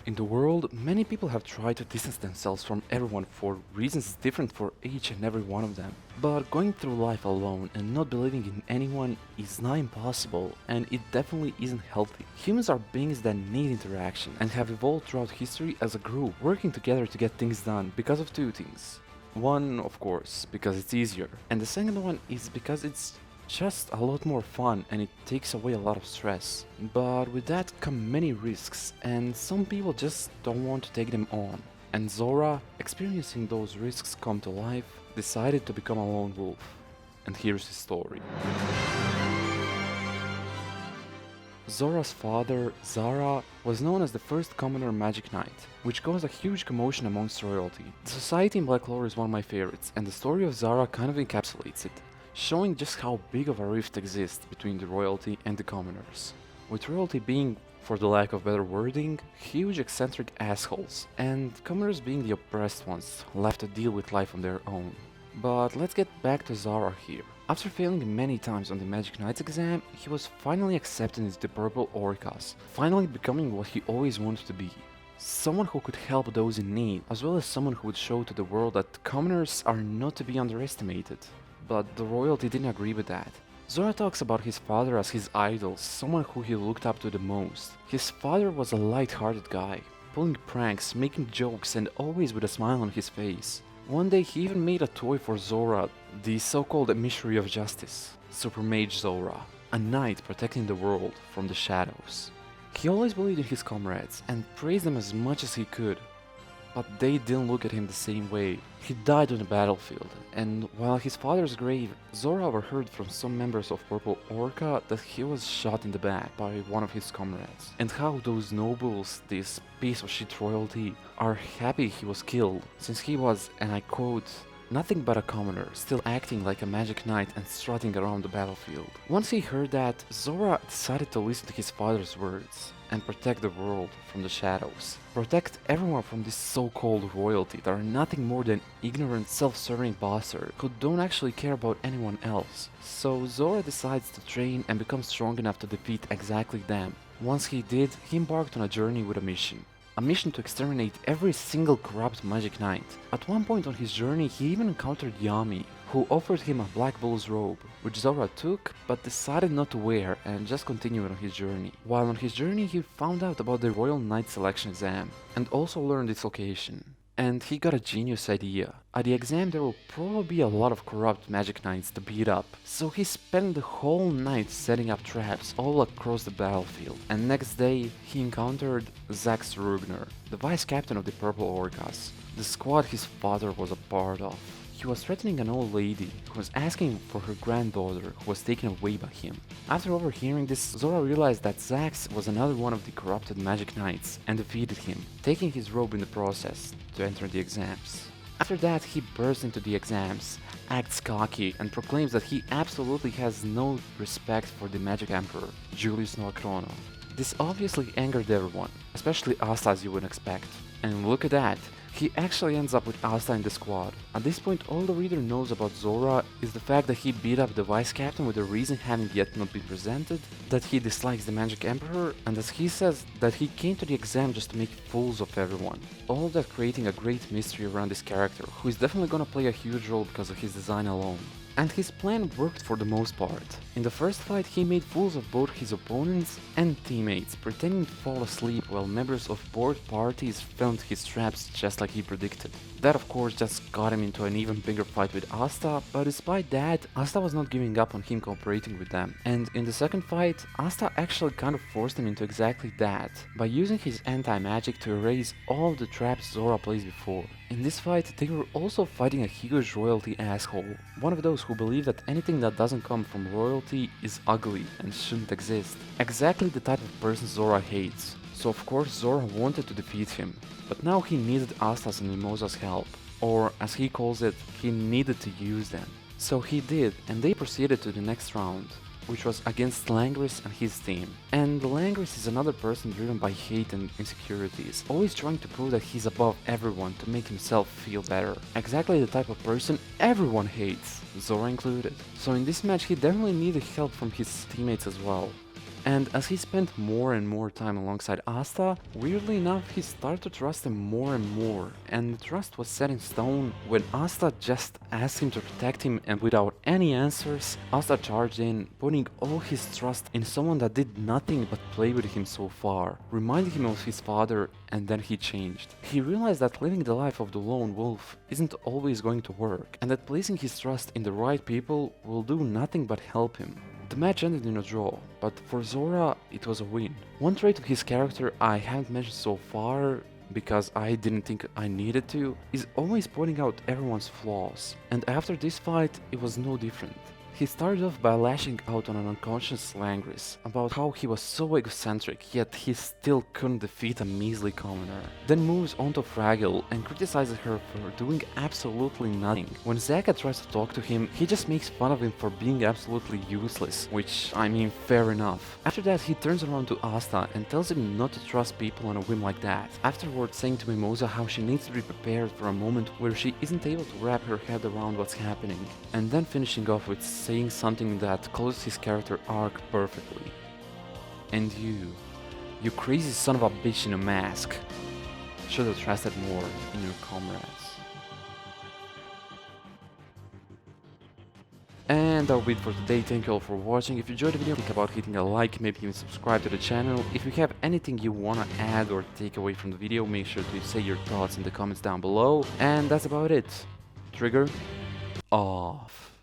In the world, many people have tried to distance themselves from everyone for reasons different for each and every one of them. But going through life alone and not believing in anyone is not impossible, and it definitely isn't healthy. Humans are beings that need interaction and have evolved throughout history as a group, working together to get things done because of two things. One, of course, because it's easier, and the second one is because it's just a lot more fun and it takes away a lot of stress. But with that come many risks, and some people just don't want to take them on. And Zora, experiencing those risks come to life, decided to become a lone wolf. And here's his story. Zora's father, Zara, was known as the first commoner magic knight, which caused a huge commotion amongst royalty. The society in Black Clover is one of my favorites, and the story of Zara kind of encapsulates it, showing just how big of a rift exists between the royalty and the commoners. With royalty being, for the lack of better wording, huge eccentric assholes, and commoners being the oppressed ones, left to deal with life on their own. But let's get back to Zara here. After failing many times on the Magic Knight's exam, he was finally accepted into the Purple Orcas, finally becoming what he always wanted to be. Someone who could help those in need, as well as someone who would show to the world that commoners are not to be underestimated. But the royalty didn't agree with that. Zora talks about his father as his idol, someone who he looked up to the most. His father was a light-hearted guy, pulling pranks, making jokes, and always with a smile on his face. One day he even made a toy for Zora, the so-called emissary of justice, Super Mage Zora, a knight protecting the world from the shadows. He always believed in his comrades and praised them as much as he could. But they didn't look at him the same way. He died on the battlefield, and while his father's grave, Zora overheard from some members of Purple Orca that he was shot in the back by one of his comrades, and how those nobles, this piece of shit royalty, are happy he was killed, since he was, and I quote, nothing but a commoner, still acting like a magic knight and strutting around the battlefield. Once he heard that, Zora decided to listen to his father's words and protect the world from the shadows. Protect everyone from this so-called royalty that are nothing more than ignorant, self-serving bastards who don't actually care about anyone else. So Zora decides to train and become strong enough to defeat exactly them. Once he did, he embarked on a journey with a mission. A mission to exterminate every single corrupt magic knight. At one point on his journey, he even encountered Yami, who offered him a Black Bull's robe, which Zora took but decided not to wear and just continued on his journey. While on his journey, he found out about the Royal Knight Selection exam and also learned its location. And he got a genius idea. At the exam there will probably be a lot of corrupt magic knights to beat up, so he spent the whole night setting up traps all across the battlefield. And next day he encountered Zax Rugner, the vice captain of the Purple Orcas, the squad his father was a part of. He was threatening an old lady who was asking for her granddaughter who was taken away by him. After overhearing this, Zora realized that Zax was another one of the corrupted magic knights and defeated him, taking his robe in the process to enter the exams. After that, he bursts into the exams, acts cocky, and proclaims that he absolutely has no respect for the Magic Emperor, Julius Noachrono. This obviously angered everyone, especially Asta as you would expect. And look at that, he actually ends up with Asta in the squad. At this point, all the reader knows about Zora is the fact that he beat up the vice captain with a reason having yet not been presented, that he dislikes the Magic Emperor, and as he says that he came to the exam just to make fools of everyone. All of that creating a great mystery around this character, who is definitely gonna play a huge role because of his design alone. And his plan worked for the most part. In the first fight, he made fools of both his opponents and teammates, pretending to fall asleep while members of both parties fell into his traps just like he predicted. That of course just got him into an even bigger fight with Asta, but despite that, Asta was not giving up on him cooperating with them. And in the second fight, Asta actually kind of forced him into exactly that, by using his anti-magic to erase all of the traps Zora placed before. In this fight, they were also fighting a huge royalty asshole, one of those who believe that anything that doesn't come from royalty is ugly and shouldn't exist. Exactly the type of person Zora hates. So of course Zora wanted to defeat him, but now he needed Asta's and Mimosa's help, or as he calls it, he needed to use them. So he did, and they proceeded to the next round, which was against Langris and his team. And Langris is another person driven by hate and insecurities, always trying to prove that he's above everyone to make himself feel better. Exactly the type of person everyone hates, Zora included. So in this match he definitely needed help from his teammates as well. And as he spent more and more time alongside Asta, weirdly enough, he started to trust him more and more. And the trust was set in stone when Asta just asked him to protect him, and without any answers, Asta charged in, putting all his trust in someone that did nothing but play with him so far, reminding him of his father, and then he changed. He realized that living the life of the lone wolf isn't always going to work, and that placing his trust in the right people will do nothing but help him. The match ended in a draw, but for Zora, it was a win. One trait of his character I haven't mentioned so far, because I didn't think I needed to, is always pointing out everyone's flaws. And after this fight, it was no different. He started off by lashing out on an unconscious Langris about how he was so egocentric, yet he still couldn't defeat a measly commoner. Then moves on to Fragile and criticizes her for doing absolutely nothing. When Zaka tries to talk to him, he just makes fun of him for being absolutely useless, which, I mean, fair enough. After that, he turns around to Asta and tells him not to trust people on a whim like that, afterwards saying to Mimosa how she needs to be prepared for a moment where she isn't able to wrap her head around what's happening, and then finishing off with saying something that closes his character arc perfectly. And you crazy son of a bitch in a mask, should have trusted more in your comrades. And that'll be it for today. Thank you all for watching. If you enjoyed the video, think about hitting a like, maybe even subscribe to the channel. If you have anything you wanna add or take away from the video, make sure to say your thoughts in the comments down below. And that's about it. Trigger off.